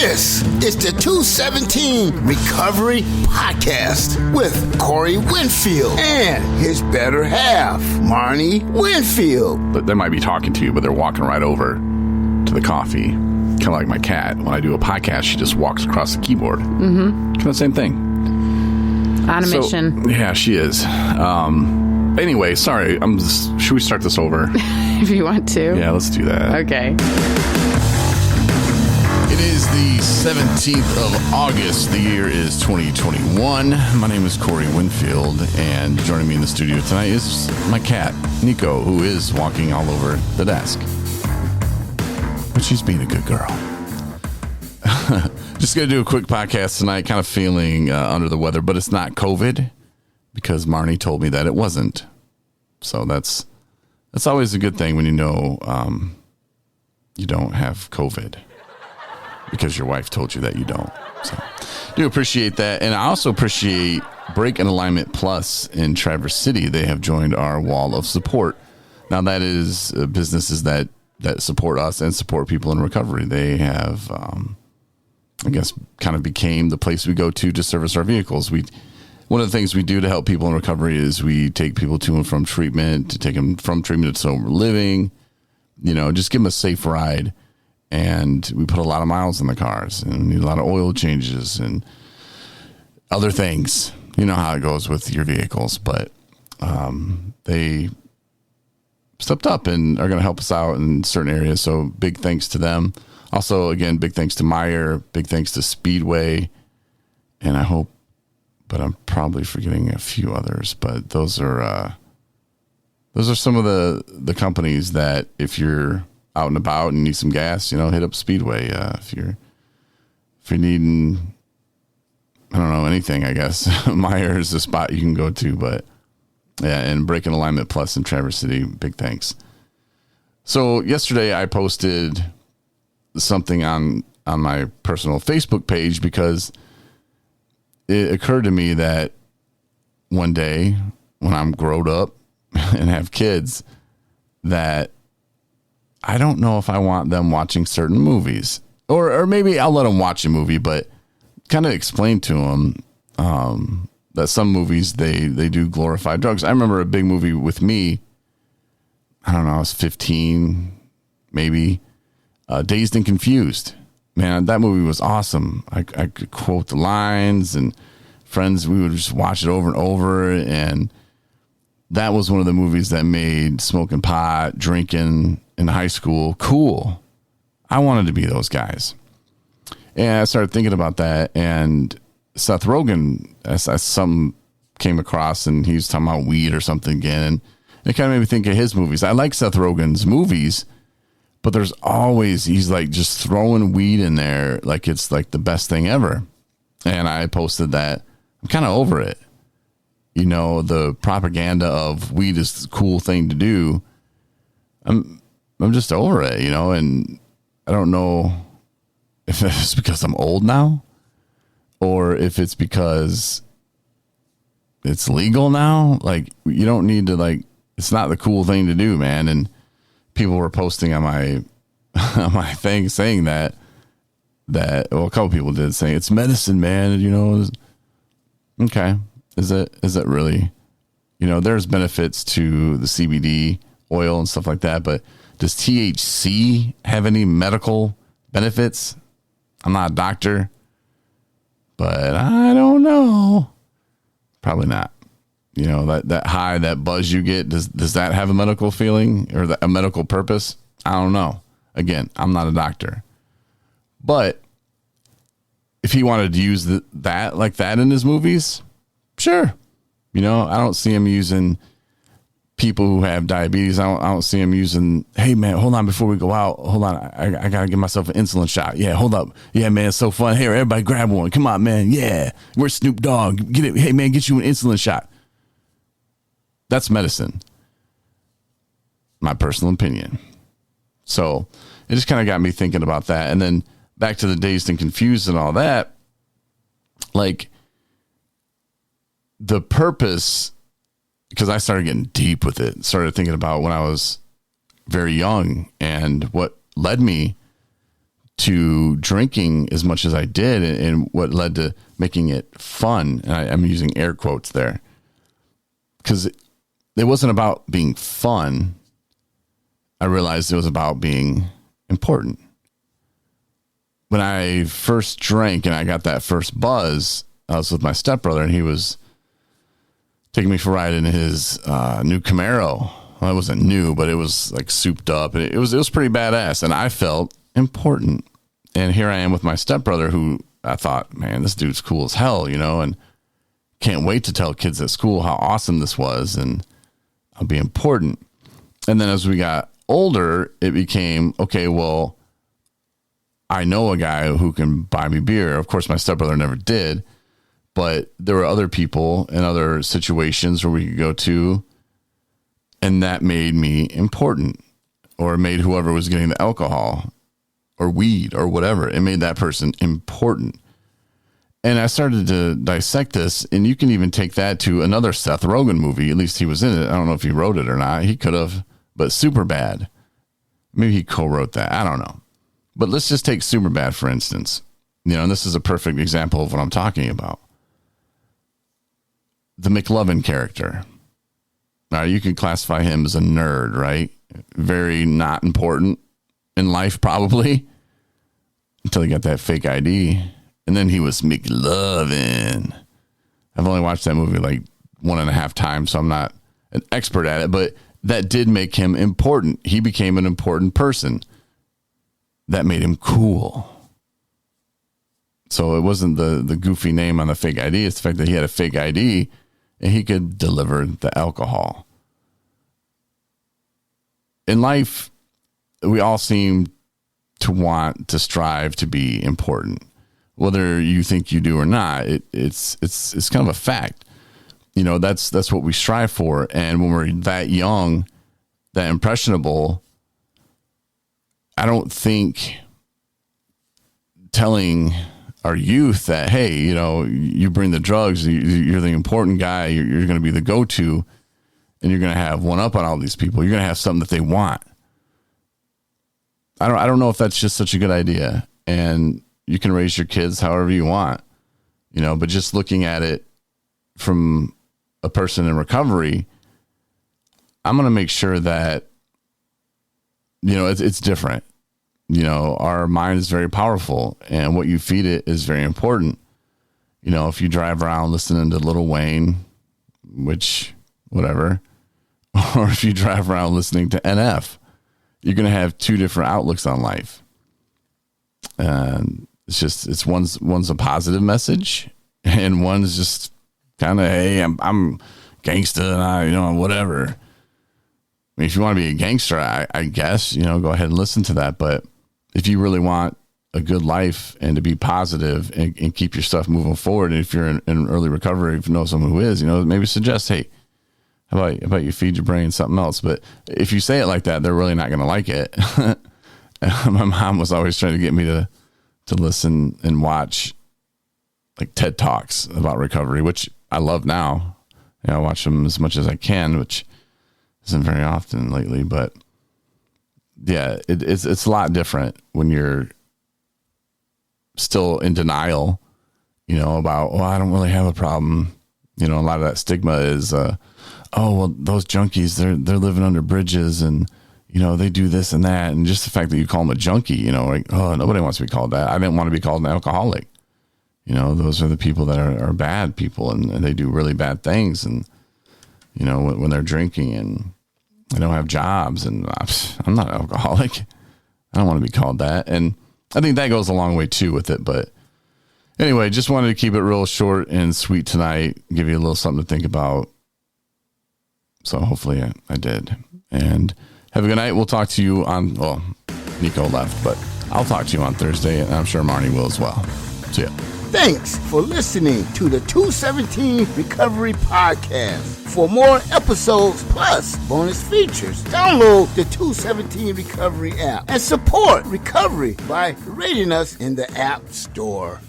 This is the 217 Recovery Podcast with Corey Winfield and his better half, Marnie Winfield. But they might be talking to you, but they're walking right over to the coffee. Kind of like my cat. When I do a podcast, she just walks across the keyboard. Mm-hmm. Kind of the same thing. On a mission. Yeah, she is. Anyway, sorry. Should we start this over? If you want to. Yeah, let's do that. Okay. It is the 17th of August. The year is 2021. My name is Corey Winfield, and joining me in the studio tonight is my cat, Nico, who is walking all over the desk. But she's being a good girl. Just going to do a quick podcast tonight, kind of feeling under the weather, but it's not COVID because Marnie told me that it wasn't. So that's always a good thing when you know you don't have COVID. Because your wife told you that you don't. So do appreciate that. And I also appreciate Break and Alignment Plus in Traverse City. They have joined our wall of support. Now that is businesses that support us and support people in recovery. They have, I guess, kind of became the place we go to service our vehicles. One of the things we do to help people in recovery is we take people to and from treatment, to take them from treatment to sober living, just give them a safe ride. And we put a lot of miles in the cars and need a lot of oil changes and other things. You know how it goes with your vehicles, but they stepped up and are going to help us out in certain areas. So big thanks to them. Also, again, big thanks to Meyer, big thanks to Speedway. And I hope, but I'm probably forgetting a few others, but those are some of the companies that if you're out and about and need some gas, hit up Speedway. If you're needing, I don't know, anything, I guess Meyer is the spot you can go to, but yeah. And Break and Alignment Plus in Traverse City, big thanks. So yesterday I posted something on my personal Facebook page because it occurred to me that one day when I'm grown up and have kids, that I don't know if I want them watching certain movies, or maybe I'll let them watch a movie, but kind of explain to them that some movies, they do glorify drugs. I remember a big movie with me. I don't know. I was 15, maybe. Dazed and Confused. Man, that movie was awesome. I could quote the lines, and friends, we would just watch it over and over. And that was one of the movies that made smoking pot, drinking in high school cool. I wanted to be those guys. And I started thinking about that, and Seth Rogen, some came across, and he was talking about weed or something again, and it kind of made me think of his movies. I like Seth Rogen's movies, but there's always, he's like just throwing weed in there like it's like the best thing ever. And I posted that I'm kind of over it. The propaganda of weed is the cool thing to do. I'm just over it, and I don't know if it's because I'm old now or if it's because it's legal now. Like, you don't need to, it's not the cool thing to do, man. And people were posting on my on my thing saying that a couple people did, saying it's medicine, man. Okay. Is it really? There's benefits to the CBD oil and stuff like that, but does THC have any medical benefits? I'm not a doctor, but I don't know. Probably not. That high, that buzz you get, does that have a medical feeling or a medical purpose? I don't know. Again, I'm not a doctor. But if he wanted to use that like that in his movies, sure. I don't see him using people who have diabetes. I don't see him using, hey man, hold on, before we go out, hold on, I gotta give myself an insulin shot. Yeah, hold up. Yeah, man, it's so fun. Here, everybody grab one. Come on, man. Yeah, where's Snoop Dogg? Get it. Hey man, get you an insulin shot. That's medicine. My personal opinion. So it just kind of got me thinking about that. And then back to the Dazed and Confused and all that, like the purpose, because I started getting deep with it, started thinking about when I was very young and what led me to drinking as much as I did, and what led to making it fun. And I'm using air quotes there, because it wasn't about being fun. I realized it was about being important. When I first drank and I got that first buzz, I was with my stepbrother, and he was taking me for a ride in his new Camaro. Well, it wasn't new, but it was like souped up. And it was pretty badass, and I felt important. And here I am with my stepbrother, who I thought, man, this dude's cool as hell, and can't wait to tell kids at school how awesome this was, and I'll be important. And then as we got older, it became, okay, well, I know a guy who can buy me beer. Of course, my stepbrother never did, but there were other people and other situations where we could go to, and that made me important, or made whoever was getting the alcohol or weed or whatever, it made that person important. And I started to dissect this, and you can even take that to another Seth Rogen movie. At least he was in it. I don't know if he wrote it or not. He could have, but Superbad. Maybe he co-wrote that. I don't know. But let's just take Superbad, for instance. And this is a perfect example of what I'm talking about. The McLovin character. Now, you can classify him as a nerd, right? Very not important in life, probably, until he got that fake ID. And then he was McLovin. I've only watched that movie like 1.5 times, so I'm not an expert at it, but that did make him important. He became an important person. That made him cool. So it wasn't the goofy name on the fake ID. It's the fact that he had a fake ID and he could deliver the alcohol. In life, we all seem to want to strive to be important. Whether you think you do or not, it's kind of a fact. That's what we strive for. And when we're that young, that impressionable, I don't think telling our youth that, hey, you bring the drugs, you're the important guy, you're going to be the go-to, and you're going to have one up on all these people. You're going to have something that they want. I don't know if that's just such a good idea. And you can raise your kids however you want, but just looking at it from a person in recovery, I'm going to make sure that, it's different. Our mind is very powerful, and what you feed it is very important. If you drive around listening to Lil Wayne, which, whatever, or if you drive around listening to NF, you're going to have two different outlooks on life. And it's one's a positive message, and one's just kind of, hey, I'm gangsta, and I, whatever. I mean, if you want to be a gangster, I guess, go ahead and listen to that. But if you really want a good life and to be positive and keep your stuff moving forward, and if you're in early recovery, if you know someone who is, maybe suggest, hey, how about you feed your brain something else? But if you say it like that, they're really not going to like it. My mom was always trying to get me to listen and watch like TED Talks about recovery, which I love now. I watch them as much as I can, which isn't very often lately, but yeah, it's a lot different when you're still in denial, about, I don't really have a problem. A lot of that stigma is, well, those junkies, they're living under bridges, and, they do this and that. And just the fact that you call them a junkie, like, nobody wants to be called that. I didn't want to be called an alcoholic. Those are the people that are bad people, and they do really bad things. And, when they're drinking and they don't have jobs, and I'm not an alcoholic. I don't want to be called that. And I think that goes a long way too with it. But anyway, just wanted to keep it real short and sweet tonight, give you a little something to think about. So hopefully I did. And have a good night. We'll talk to you on, Nico left, but I'll talk to you on Thursday, and I'm sure Marnie will as well. See ya. Thanks for listening to the 217 Recovery Podcast. For more episodes plus bonus features, download the 217 Recovery app and support recovery by rating us in the App Store.